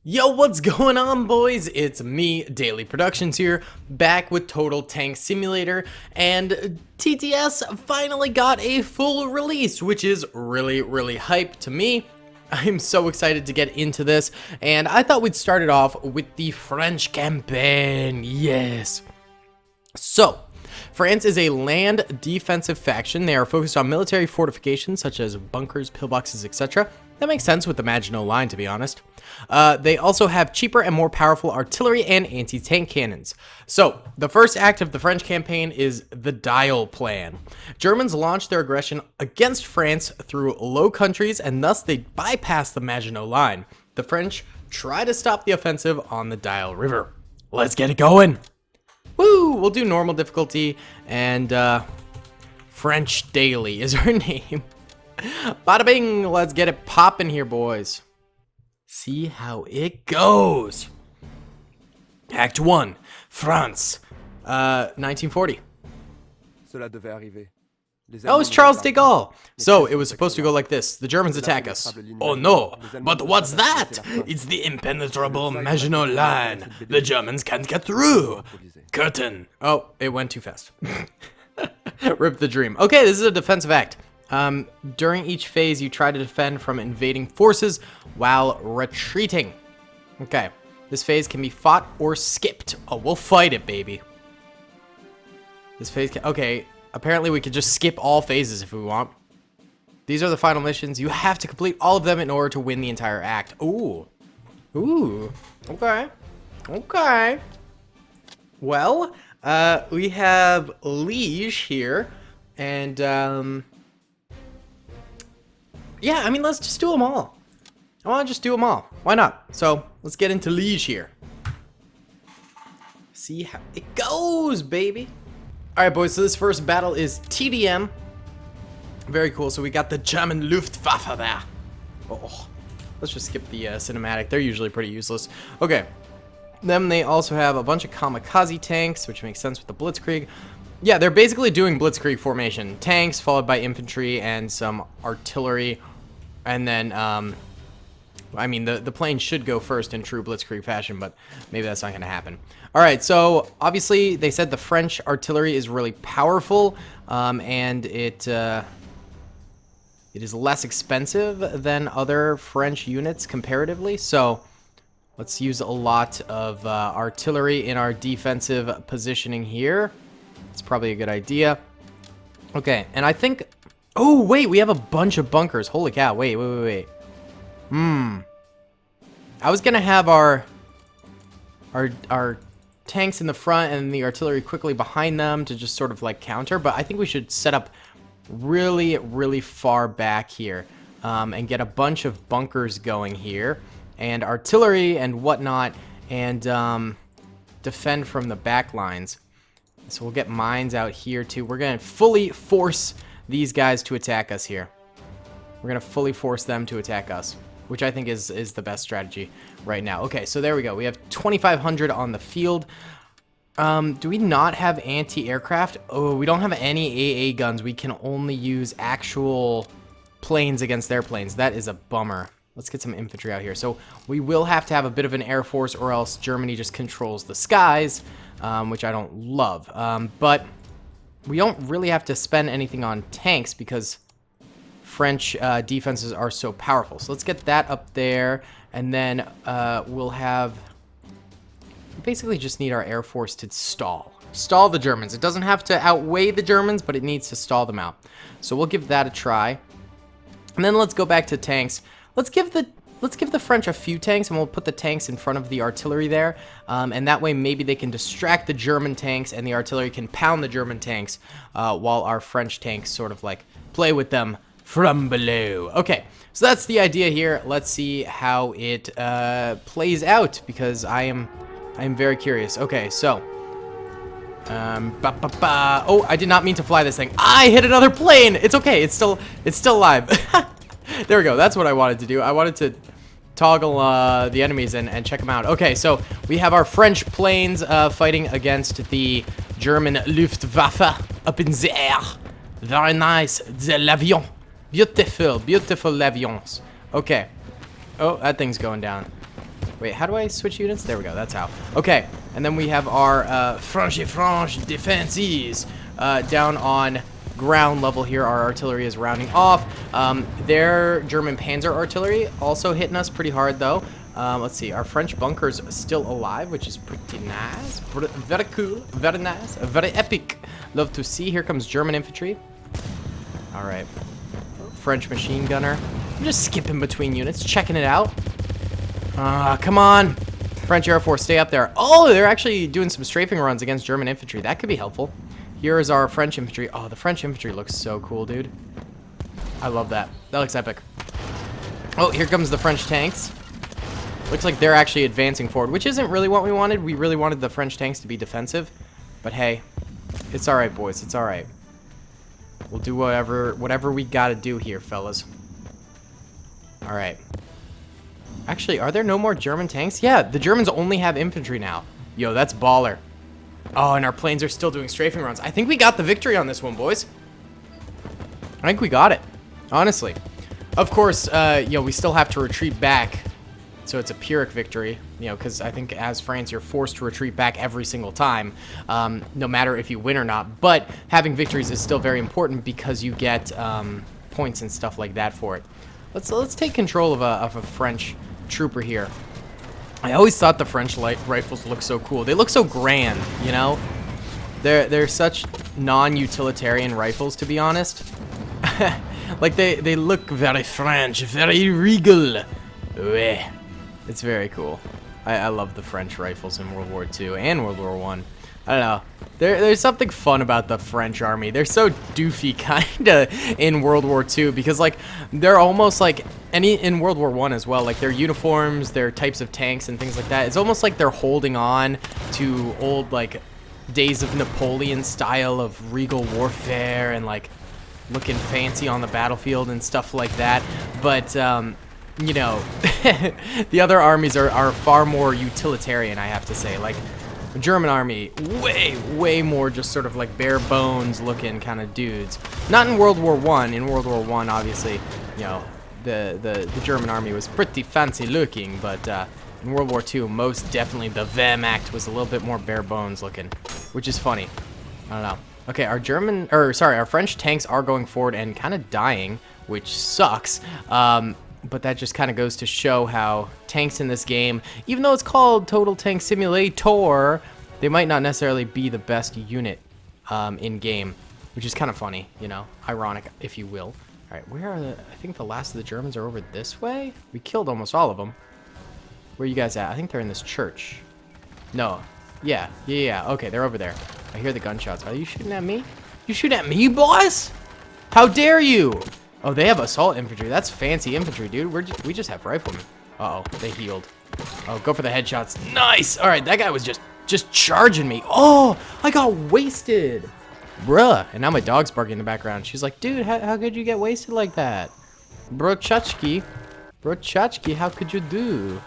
Yo, what's going on, boys? It's me, Daily Productions here, back with Total Tank Simulator, and TTS finally got a full release, which is really hype to me. I'm so excited to get into this, and I thought we'd start it off with the French campaign, yes. So, France is a land defensive faction. They are focused on military fortifications such as bunkers, pillboxes, etc. That makes sense with the Maginot Line, to be honest. They also have cheaper and more powerful artillery and anti-tank cannons. So, the first act of the French campaign is the Dial Plan. Germans launched their aggression against France through Low Countries, and thus they bypassed the Maginot Line. The French try to stop the offensive on the Dial River. Let's get it going! Woo! We'll do normal difficulty, and French Daily is our name. Bada bing! Let's get it poppin' here, boys. See how it goes. Act 1, France, 1940. Oh, it's Charles de Gaulle. So, it was supposed to go like this. The Germans attack us. Oh no, but what's that? It's the impenetrable Maginot Line. The Germans can't get through. Curtain. Oh, it went too fast. Rip the dream. Okay, this is a defensive act. During each phase, you try to defend from invading forces while retreating. Okay, this phase can be fought or skipped. Oh, we'll fight it, baby. This phase can... Okay, apparently we could just skip all phases if we want. These are the final missions. You have to complete all of them in order to win the entire act. Ooh. Ooh. Okay. Okay. Well, we have Liege here, and, yeah, I mean, let's just do them all. I want to just do them all. Why not? So, let's get into Liege here. See how it goes, baby. Alright, boys, so this first battle is TDM. Very cool. So, we got the German Luftwaffe there. Oh, let's just skip the cinematic. They're usually pretty useless. Okay. Then they also have a bunch of kamikaze tanks, which makes sense with the Blitzkrieg. Yeah, they're basically doing Blitzkrieg formation. Tanks, followed by infantry and some artillery. And then, I mean, the plane should go first in true Blitzkrieg fashion, but maybe that's not going to happen. All right, so obviously they said the French artillery is really powerful, and it is less expensive than other French units comparatively. So let's use a lot of artillery in our defensive positioning here. It's probably a good idea. Okay, and I think... Oh, wait, we have a bunch of bunkers. Holy cow, wait. I was gonna have our tanks in the front and the artillery quickly behind them to just sort of like counter, but I think we should set up really far back here, and get a bunch of bunkers going here, and artillery and whatnot, and defend from the back lines. So we'll get mines out here too. We're gonna fully force these guys to attack us here. We're gonna fully force them to attack us, which I think is the best strategy right now. Okay, so there we go. We have 2,500 on the field. Do we not have anti-aircraft? Oh, we don't have any AA guns. We can only use actual planes against their planes. That is a bummer. Let's get some infantry out here. So we will have to have a bit of an air force, or else Germany just controls the skies, which I don't love. But we don't really have to spend anything on tanks because French defenses are so powerful. So let's get that up there, and then we'll have... We basically just need our air force to stall the Germans. It doesn't have to outweigh the Germans, but it needs to stall them out. So we'll give that a try, and then let's go back to tanks. Let's give the French a few tanks, and we'll put the tanks in front of the artillery there, and that way maybe they can distract the German tanks, and the artillery can pound the German tanks, while our French tanks sort of like play with them from below. Okay, so that's the idea here. Let's see how it plays out, because I am very curious. Okay, so oh, I did not mean to fly this thing. I hit another plane. It's okay. It's still alive. There we go. That's what I wanted to do. I wanted to toggle the enemies and check them out. Okay, so we have our French planes fighting against the German Luftwaffe up in the air. Very nice. The l'avion. Beautiful avions. Okay. Oh, that thing's going down. Wait, how do I switch units? There we go, that's how. Okay, and then we have our Franche defenses down on ground level here. Our artillery is rounding off. Their German Panzer artillery also hitting us pretty hard, though. Let's see, our French bunkers still alive, which is pretty nice. Very cool, very nice, very epic. Love to see. Here comes German infantry. All right, French machine gunner. I'm just skipping between units, checking it out. Come on. French Air Force, stay up there. Oh, they're actually doing some strafing runs against German infantry. That could be helpful. Here is our French infantry. Oh, the French infantry looks so cool, dude. I love that. That looks epic. Oh, here comes the French tanks. Looks like they're actually advancing forward, which isn't really what we wanted. We really wanted the French tanks to be defensive. But hey, it's all right, boys. It's all right. We'll do whatever we got to do here, fellas. All right. Actually, are there no more German tanks? Yeah, the Germans only have infantry now. Yo, that's baller. Oh, and our planes are still doing strafing runs. I think we got the victory on this one, boys. I think we got it, honestly. Of course, we still have to retreat back, so it's a Pyrrhic victory, because I think as France, you're forced to retreat back every single time, no matter if you win or not. But having victories is still very important because you get points and stuff like that for it. Let's take control of a French trooper here. I always thought the French light rifles look so cool. They look so grand, They're such non-utilitarian rifles, to be honest. Like they look very French, very regal. It's very cool. I love the French rifles in World War II and World War I. I don't know. There's something fun about the French army. They're so doofy kinda in World War II because like they're almost like in World War I as well. Like their uniforms, their types of tanks and things like that. It's almost like they're holding on to old like days of Napoleon style of regal warfare and like looking fancy on the battlefield and stuff like that. But the other armies are far more utilitarian, I have to say. Like the German army, way more just sort of like bare bones looking kind of dudes. Not in World War I. In World War I, obviously, the German army was pretty fancy looking, but in World War II, most definitely the Wehrmacht was a little bit more bare bones looking, which is funny. I don't know. Okay, our French tanks are going forward and kind of dying, which sucks. But that just kind of goes to show how tanks in this game, even though it's called Total Tank Simulator, they might not necessarily be the best unit in game, which is kind of funny, ironic, if you will. All right, where are I think the last of the Germans are over this way. We killed almost all of them. Where are you guys at? I think they're in this church. No. Yeah. Okay, they're over there. I hear the gunshots. Are you shooting at me? You shoot at me, boss? How dare you? Oh, they have assault infantry. That's fancy infantry, dude. We just have riflemen. Uh-oh, they healed. Oh, go for the headshots. Nice. All right, that guy was just charging me. Oh, I got wasted. Bruh. And now my dog's barking in the background. She's like, dude, how could you get wasted like that? Brochachki, how could you do?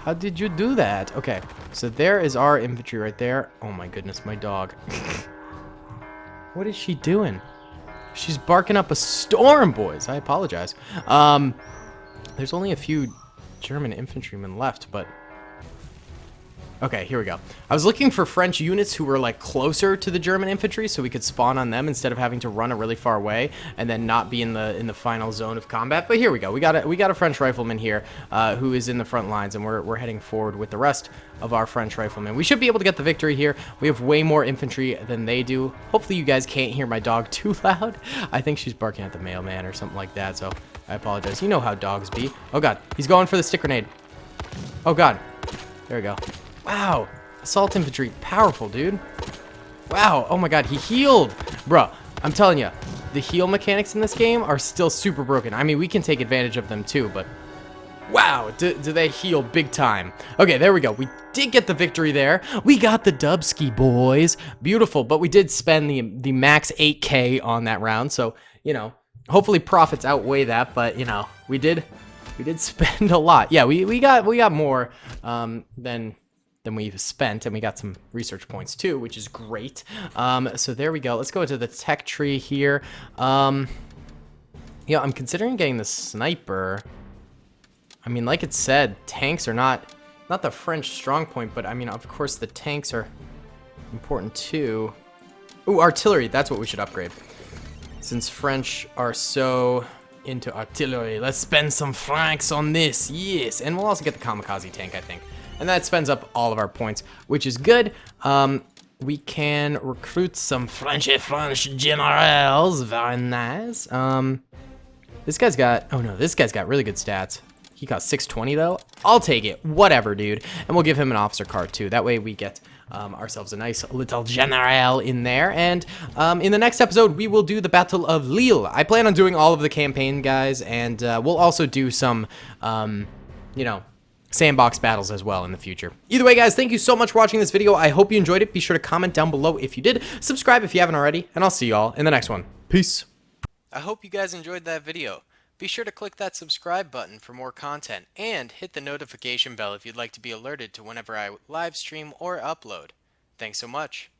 How did you do that? Okay, so there is our infantry right there. Oh my goodness, my dog. What is she doing? She's barking up a storm, boys. I apologize. There's only a few German infantrymen left, but... Okay, here we go. I was looking for French units who were like closer to the German infantry so we could spawn on them instead of having to run a really far away and then not be in the final zone of combat. But here we go. We got a French rifleman here who is in the front lines, and we're heading forward with the rest of our French riflemen. We should be able to get the victory here. We have way more infantry than they do. Hopefully you guys can't hear my dog too loud. I think she's barking at the mailman or something like that, so I apologize. You know how dogs be. Oh god, he's going for the stick grenade. Oh god. There we go. Wow, assault infantry, powerful, dude. Wow, oh my god, he healed. Bruh, I'm telling you, the heal mechanics in this game are still super broken. I mean, we can take advantage of them too, but wow, do they heal big time. Okay, there we go. We did get the victory there. We got the Dubski, boys. Beautiful, but we did spend the max 8K on that round, so, hopefully profits outweigh that, but, we did spend a lot. Yeah, we got more than we've spent, and we got some research points too, which is great. So there we go. Let's go into the tech tree here. I'm considering getting the sniper. I mean, like it said, tanks are not not the French strong point, but I mean, of course, the tanks are important too. Ooh, artillery, that's what we should upgrade. Since French are so into artillery, let's spend some francs on this, yes. And we'll also get the kamikaze tank, I think. And that spends up all of our points, which is good. We can recruit some French generals, very nice. This guy's got, oh no, this guy's got really good stats. He got 620 though. I'll take it, whatever, dude. And we'll give him an officer card too. That way we get ourselves a nice little general in there. And in the next episode, we will do the Battle of Lille. I plan on doing all of the campaign, guys, and we'll also do some, you know, sandbox battles as well in the future. Either way, guys, thank you so much for watching this video. I hope you enjoyed it. Be sure to comment down below if you did. Subscribe if you haven't already, and I'll see you all in the next one. Peace. I hope you guys enjoyed that video. Be sure to click that subscribe button for more content, and hit the notification bell if you'd like to be alerted to whenever I live stream or upload. Thanks so much.